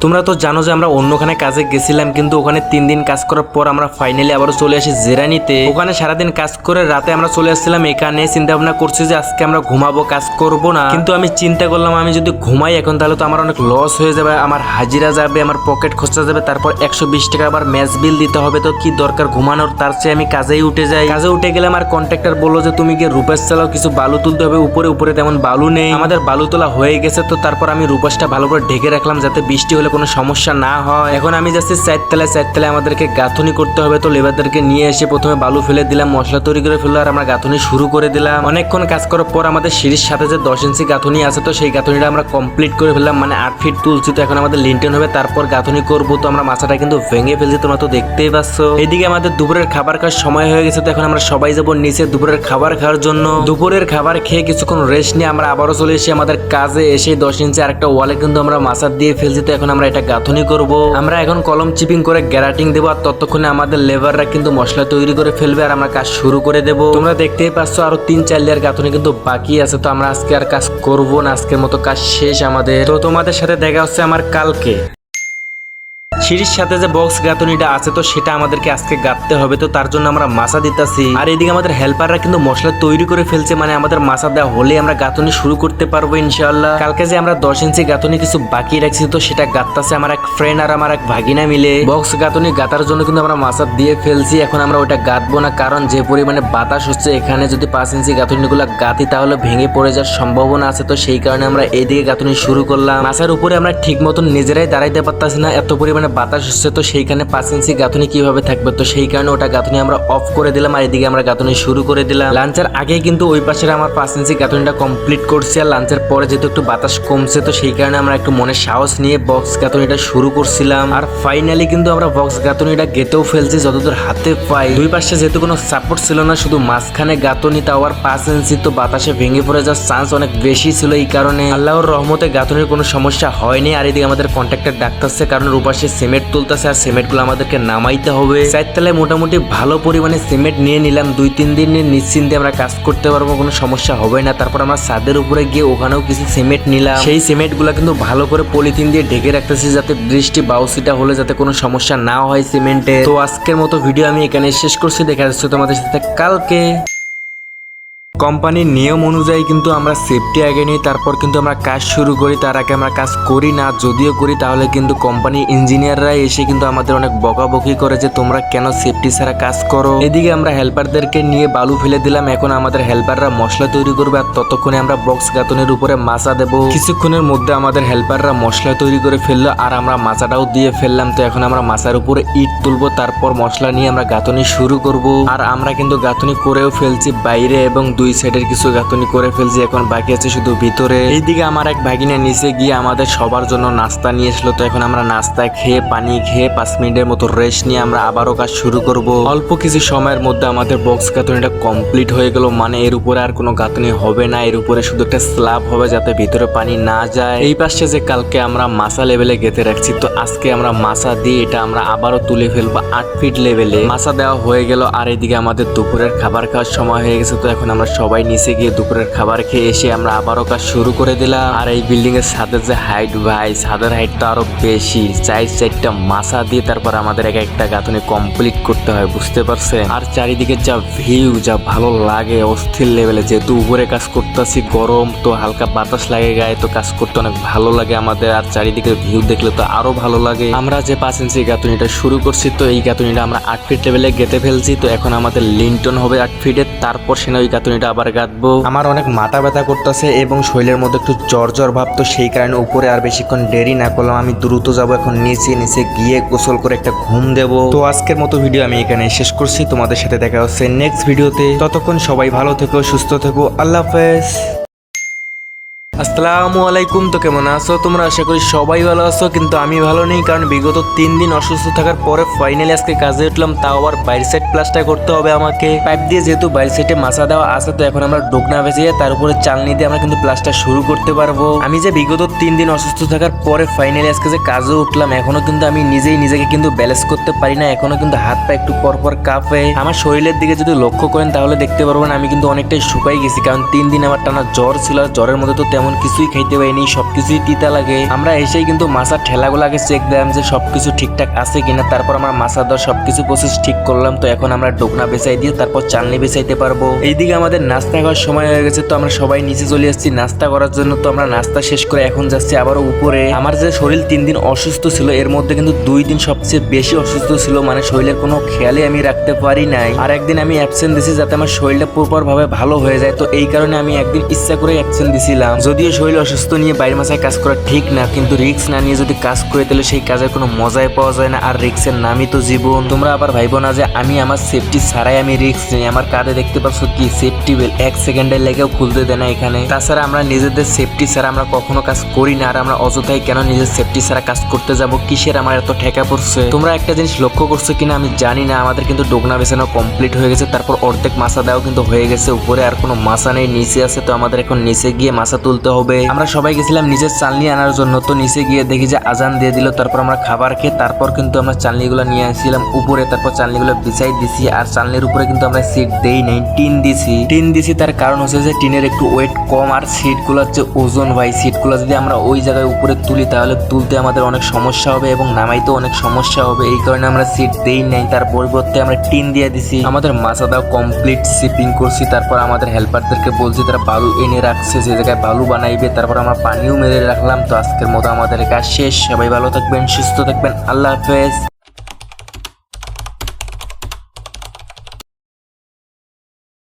তোমরা তো জানো যে আমরা অন্যখানে কাজে গেছিলাম, কিন্তু ওখানে 3 দিন কাজ করার পর আমরা ফাইনালি আবারও চলে আসি জিরানিতে। ওখানে সারাদিন কাজ করে রাতে আমরা চলে আসছিলাম এখানে। চিন্তা ভাবনা করছি যে আজকে আমরা ঘুমাবো, কাজ করব না। কিন্তু আমি চিন্তা করলাম আমি যদি ঘুমাই এখন তাহলে তো আমার অনেক লস হয়ে যাবে, আমার হাজিরা যাবে, আমার পকেট খরচা যাবে, তারপর 120 টাকা আবার ম্যাচ বিল দিতে হবে। তো কি দরকার ঘুমানোর, তার চেয়ে আমি কাজেই উঠে যাই। কাজে উঠে গেলে আমার কন্ট্রাক্টর বললো যে তুমি গিয়ে রূপাস চালাও, কিছু বালু তুলতে হবে। উপরে তেমন বালু নেই, আমাদের বালু তোলা হয়ে গেছে। তো তারপর আমি রূপাসটা ভালো করে ঢেকে রাখলাম যাতে বৃষ্টি হলে কোনো সমস্যা না হয়। এখন আমি যাচ্ছি 4 তলায় আমাদেরকে গাঁথনি করতে হবে। তো লেবারদেরকে নিয়ে এসে প্রথমে বালু ফেলে দিলাম, মশলা তৈরি করে ফেললো, আর আমরা গাঁথনি শুরু করে দিলাম। অনেকক্ষণ কাজ করার পর আমাদের সিঁড়ির সাথে যে 10 ইঞ্চি গাঁথনি আছে, তো সেই গাঁথনিটা আমরা কমপ্লিট করে ফেললাম, মানে 8 ফিট তুলছি। তো এখন আমাদের লিন্টেন হবে, তারপর গাঁথনি করবো। তো আমরা মাছাটা কিন্তু ভেঙে ফেলছি, তোমরা তো দেখতেই পাচ্ছ। এদিকে আমাদের দুপুরের খাবার খাওয়ার সময় হয়ে গেছে। তো এখন আমরা সবাই যাবো নিচে দুপুরের খাবার খাওয়ার জন্য। দুপুরের খাবার খেয়ে কিছুক্ষণ রেস্ট নিয়ে আমরা আবারও চলে এসে আমাদের কাজে এসে 10 ইঞ্চি আরেকটা ওয়ালে কিন্তু আমরা মাছা দিয়ে ফেলছি। তো এখন আমরা এটা গাঁথনি করব। আমরা এখন কলম চিপিং করে গ্যারাটিং দেবো, আর ততক্ষণে আমাদের লেবাররা কিন্তু মশলা তৈরি করে ফেলবে আর আমরা কাজ শুরু করে দেবো। তোমরা দেখতেই পাচ্ছ আরো 3-4 লেয়ার গাঁথনি কিন্তু বাকি আছে। তো আমরা আজকে আর কাজ করবো না, আজকের মতো কাজ শেষ আমাদের। তো তোমাদের সাথে দেখা হচ্ছে আমার কালকে। সিঁড়ির সাথে যে বক্স গাঁথনিটা আছে, তো সেটা আমাদেরকে আজকে গাঁথতে হবে। তো তার জন্য আমরা মাছা দিতেছি, আর এদিকে আমাদের হেল্পাররা কিন্তু মশলা তৈরি করে ফেলছে, মানে আমাদের মাছা দেওয়া হলে আমরা গাঁথনি শুরু করতে পারবো ইনশাআল্লাহ। কালকে যে আমরা 10 ইঞ্চি গাঁথনি কিছু বাকি রাখছি, তো সেটা গাঁথতেছে আমার এক ফ্রেন্ড আর আমার এক ভাগিনা মিলে। বক্স গাঁথনি গাঁথার জন্য কিন্তু আমরা মাছা দিয়ে ফেলছি। এখন আমরা ওটা গাঁথবো না, কারণ যে পরিমাণে বাতাস হচ্ছে এখানে, যদি 5 ইঞ্চি গাঁথনিগুলো গাঁথি তাহলে ভেঙে পড়ে যাওয়ার সম্ভাবনা আছে। তো সেই কারণে আমরা এইদিকে গাঁথনি শুরু করলাম। মাছার উপরে আমরা ঠিক মতন নিজেরাই দাঁড়াইতে পারতাছি না, এত পরিমাণে বাতাস হচ্ছে। তো সেইখানে 5 ইঞ্চি গাঁথনি কিভাবে থাকবে, তো সেই কারণে ওটা গাঁথনি আমরা অফ করে দিলাম, আর এদিকে আমরা গাঁথনি শুরু করে দিলাম। লাঞ্চের আগে কিন্তু ওই পাশের আমার 5 ইঞ্চি গাঁথনিটা কমপ্লিট করছি, আর লাঞ্চের পরে যেহেতু একটু বাতাস কমছে, তো সেই কারণে আমরা একটু মনে সাহস নিয়ে বক্স গাঁথনিটা শুরু করছিলাম। আর ফাইনালি কিন্তু আমরা বক্স গাঁথনিটা গেতেও ফেলছি যতদূর হাতে পাই। দুই পাশে যেহেতু কোনো সাপোর্ট ছিল না, শুধু মাঝখানে গাঁথনি, তাও আর 5 ইঞ্চি, তো বাতাসে ভেঙে পড়ে যাওয়ার চান্স অনেক বেশি ছিল। এই কারণে আল্লাহর রহমতে গাঁথনির কোনো সমস্যা হয়নি। আর এদিকে আমাদের কন্ট্রাক্টর ডাকতেছে, কারণ ওপাশে সিমেন্ট তুলতেছে আর সিমেন্টগুলো আমাদেরকে নামাইতে হবে। 4 তলায় মোটামুটি ভালো পরিমাণে সিমেন্ট নিয়ে নিলাম, 2-3 দিন নিশ্চিন্তে আমরা কাজ করতে পারবো, কোনো সমস্যা হবে না। তারপর আমরা ছাদের উপরে গিয়ে ওখানেও কিছু সিমেন্ট নিলাম। সেই সিমেন্টগুলো কিন্তু ভালো করে পলিথিন দিয়ে ঢেকে রাখতেছি, যাতে বৃষ্টি বাউসিটা হলে যাতে কোনো সমস্যা না হয় সিমেন্টে। তো আজকের মতো ভিডিও আমি এখানে শেষ করছি, দেখা যাচ্ছে তোমাদের সাথে কালকে। কোম্পানির নিয়ম অনুযায়ী কিন্তু আমরা সেফটি আগে নিই, তারপর কিন্তু আমরা কাজ শুরু করি। তার আগে আমরা কাজ করি না, যদিও করি তাহলে কিন্তু কোম্পানির ইঞ্জিনিয়াররা এসে কিন্তু আমাদের অনেক বকাবকি করে যে তোমরা কেন সেফটি ছাড়া কাজ করো। এদিকে আমরা হেল্পারদেরকে নিয়ে বালু ফেলে দিলাম, এখন আমাদের হেল্পাররা মশলা তৈরি করবে, আর ততক্ষণে আমরা বক্স গাঁথনির উপরে মাছা দেবো। কিছুক্ষণের মধ্যে আমাদের হেল্পাররা মশলা তৈরি করে ফেললো, আর আমরা মাছাটাও দিয়ে ফেললাম। তো এখন আমরা মাছার উপরে ইট তুলবো, তারপর মশলা নিয়ে আমরা গাঁথনি শুরু করব। আর আমরা কিন্তু গাঁথনি করেও ফেলছি বাইরে এবং 2 সাইডের কিছু গাঁথনি করে ফেলছি, এখন বাকি আছে শুধু ভিতরে। এইদিকে আমার এক ভাগিনা নিচে গিয়ে আমাদের সবার জন্য নাস্তা নিয়ে এসলো। তো এখন আমরা নাস্তা খেয়ে পানি খেয়ে 5 মিনিটের মতো রেস্ট নিয়ে আমরা আবারও কাজ শুরু করব। অল্প কিছু সময়ের মধ্যে আমাদের বক্স গাঁথনিটা কমপ্লিট হয়ে গেল, মানে এর উপরে আর কোনো গাঁথনি হবে না, এর উপরে শুধু একটা স্ল্যাব হবে যাতে ভিতরে পানি না যায়। এই পাশে যে কালকে আমরা মাছা লেভেলে গেঁথে রাখছি, তো আজকে আমরা মাছা দিয়ে এটা আমরা আবারও তুলে ফেলবো 8 ফিট লেভেলে। মাছা দেওয়া হয়ে গেল, আর এদিকে আমাদের দুপুরের খাবার খাওয়ার সময় হয়ে গেছে। তো এখন আমরা সবাই নিচে গিয়ে দুপুরের খাবার খেয়ে এসে আমরা আবারও কাজ শুরু করে দিলাম। আর এই বিল্ডিং এর ছাদের যে হাইট, ভাই ছাদের হাইটটা আরো বেশি, 4-4টা মাছা দিয়ে তারপর আমাদের একটা গাঁথনি কমপ্লিট করতে হয়, বুঝতে পারছেন। আর চারিদিকে যা ভিউ, যা ভালো লাগে অস্থির লেভেলে। যেহেতু উপরে কাজ করতেছি, গরম, তো হালকা বাতাস লাগে গায়ে, তো কাজ করতে অনেক ভালো লাগে আমাদের। আর চারিদিকে ভিউ দেখলে তো আরো ভালো লাগে। আমরা যে 5 ইঞ্চি গাঁথনিটা শুরু করছি, তো এই গাঁথনিটা আমরা 8 ফিট লেভেলে গেঁথে ফেলছি। তো এখন আমাদের লিন্টন হবে 8 ফিটের, তারপর সেনা ওই গাঁথনিটা আবার গাঁথবো। আমার অনেক মাথা ব্যথা করতেছে এবং শরীরের মধ্যে একটু জ্বর ভাব, তো সেই কারণে উপরে আর বেশিক্ষণ দেরি না করলাম, আমি দ্রুত যাবো এখন নিচে গিয়ে গোসল করে একটা ঘুম দেবো। তো আজকের মতো ভিডিও আমি এখানে শেষ করছি, তোমাদের সাথে দেখা হচ্ছে নেক্সট ভিডিওতে। ততক্ষণ সবাই ভালো থেকো, সুস্থ থেকো, আল্লাহ হাফেজ। আসসালামু আলাইকুম। তো কেমন আছো তোমরা? আশা করি সবাই ভালো আছো, কিন্তু আমি ভালো নেই, কারণ বিগত 3 দিন অসুস্থ থাকার পরে ফাইনালি আজকে কাজে উঠলাম। তাও আবার বাইর সাইড প্লাস্টার করতে হবে আমাকে পাইপ দিয়ে, যেহেতু বাইর সাইডে মাছা দেওয়া আছে। তো এখন আমরা ডোকনা ভেজিয়ে তার উপরে চালনি দিয়ে আমরা কিন্তু প্লাস্টার শুরু করতে পারবো। আমি যে বিগত 3 দিন অসুস্থ থাকার পরে ফাইনালি আজকে যে কাজে উঠলাম, এখনো কিন্তু আমি নিজেকে কিন্তু ব্যালেন্স করতে পারি না, এখনো কিন্তু হাত পা একটু পরপর কাঁপে। আমার শরীরের দিকে যদি লক্ষ্য করেন তাহলে দেখতে পারবেন আমি কিন্তু অনেকটাই শুকাই গেছি, কারণ 3 দিন আমার টানা জ্বর ছিল, আর জ্বরের মধ্যে তো তেমন তেমন কিছুই খাইতে পারিনি, সবকিছুই তিতা লাগে। আমরা এসেই কিন্তু মাছার ঠেলাগুলাকে চেক দিলাম যে সবকিছু ঠিকঠাক আছে কিনা, তারপর আমরা মাছা দেওয়ার সবকিছু প্রসেস ঠিক করলাম। তো এখন আমরা ডোকনা বেচাই দিয়ে তারপর চালনি বেচাইতে পারবো। এইদিকে আমাদের নাস্তা খাওয়ার সময় হয়ে গেছে, তো আমরা সবাই নিচে চলে আসছি নাস্তা করার জন্য। তো আমরা নাস্তা শেষ করে এখন যাচ্ছি আবারও উপরে। আমার যে শরীর 3 দিন অসুস্থ ছিল, এর মধ্যে কিন্তু 2 দিন সবচেয়ে বেশি অসুস্থ ছিল, মানে শরীরের কোনো খেয়ালই আমি রাখতে পারি নাই। আর একদিন আমি অ্যাবসেন্ট দিছি যাতে আমার শরীরটা প্রপার ভাবে ভালো হয়ে যায়। তো এই কারণে আমি একদিন ইচ্ছা করে অ্যাবসেন্ট দিছিলাম। যদিও শরীর অসুস্থ নিয়ে বাইরের মাসায় কাজ করা ঠিক না, কিন্তু রিস্ক না নিয়ে যদি কাজ করে তাহলে সেই কাজের কোনো মজাই পাওয়া যায় না। আর রিস্কের নামই তো জীবন। তোমরা আবার ভাইবো না যে আমি আমার সেফটি ছাড়াই আমি রিস্ক নিই। আমার কাঁধে দেখতে পাচ্ছ কি সেফটি বেল, 1 সেকেন্ডের লেগেও খুলতে দেয় না এখানে। তাছাড়া আমরা নিজেদের সেফটি ছাড়া আমরা কখনো কাজ করি না। আর আমরা অযথাই কেন নিজের সেফটি ছাড়া কাজ করতে যাব, কিসের আমার এত ঠেকা পড়ছে। তোমরা একটা জিনিস লক্ষ্য করছো কিনা আমি জানি না, আমাদের কিন্তু ডোকনা বেছানো কমপ্লিট হয়ে গেছে। তারপর অর্ধেক মাছা দেওয়া কিন্তু হয়ে গেছে। উপরে আর কোনো মাছা নেই, নিচে আছে। তো আমাদের এখন নিচে গিয়ে মাছা তুলতে হবে। আমরা সবাই গেছিলাম নিচের চালনি আনার জন্য। তো নিচে গিয়ে দেখি যে আজান দিয়ে দিল। তারপর আমরা খাবার খেয়ে তারপর কিন্তু আমরা চালনিগুলো নিয়ে আসছিলাম উপরে। তারপর চালনিগুলো বিছাই দিছি। আর চালনির উপরে কিন্তু আমরা সিট দেই নাই, টিন দিছি। তার কারণ হচ্ছে যে টিনের একটু ওয়েট কম আর সিটগুলো হচ্ছে ওজন ভাই। সিটগুলো যদি আমরা ওই জায়গায় উপরে তুলি তাহলে তুলতে আমাদের অনেক সমস্যা হবে এবং নামাইতেও অনেক সমস্যা হবে। এই কারণে আমরা সিট দেই নাই, তার পরিবর্তে আমরা টিন দিয়ে দিছি। আমাদের মাছা দাও কমপ্লিট, শিপিং করছি। তারপর আমাদের হেল্পারদেরকে বলছি তারা বালু এনে রাখছে, যে জায়গায় বালু বানাইবে। তারপর আমরা পানিও মেরে রাখলাম। তো আজকের মতো আমাদের কাজ শেষ। সবাই ভালো থাকবেন, সুস্থ থাকবেন, আল্লাহ হাফেজ।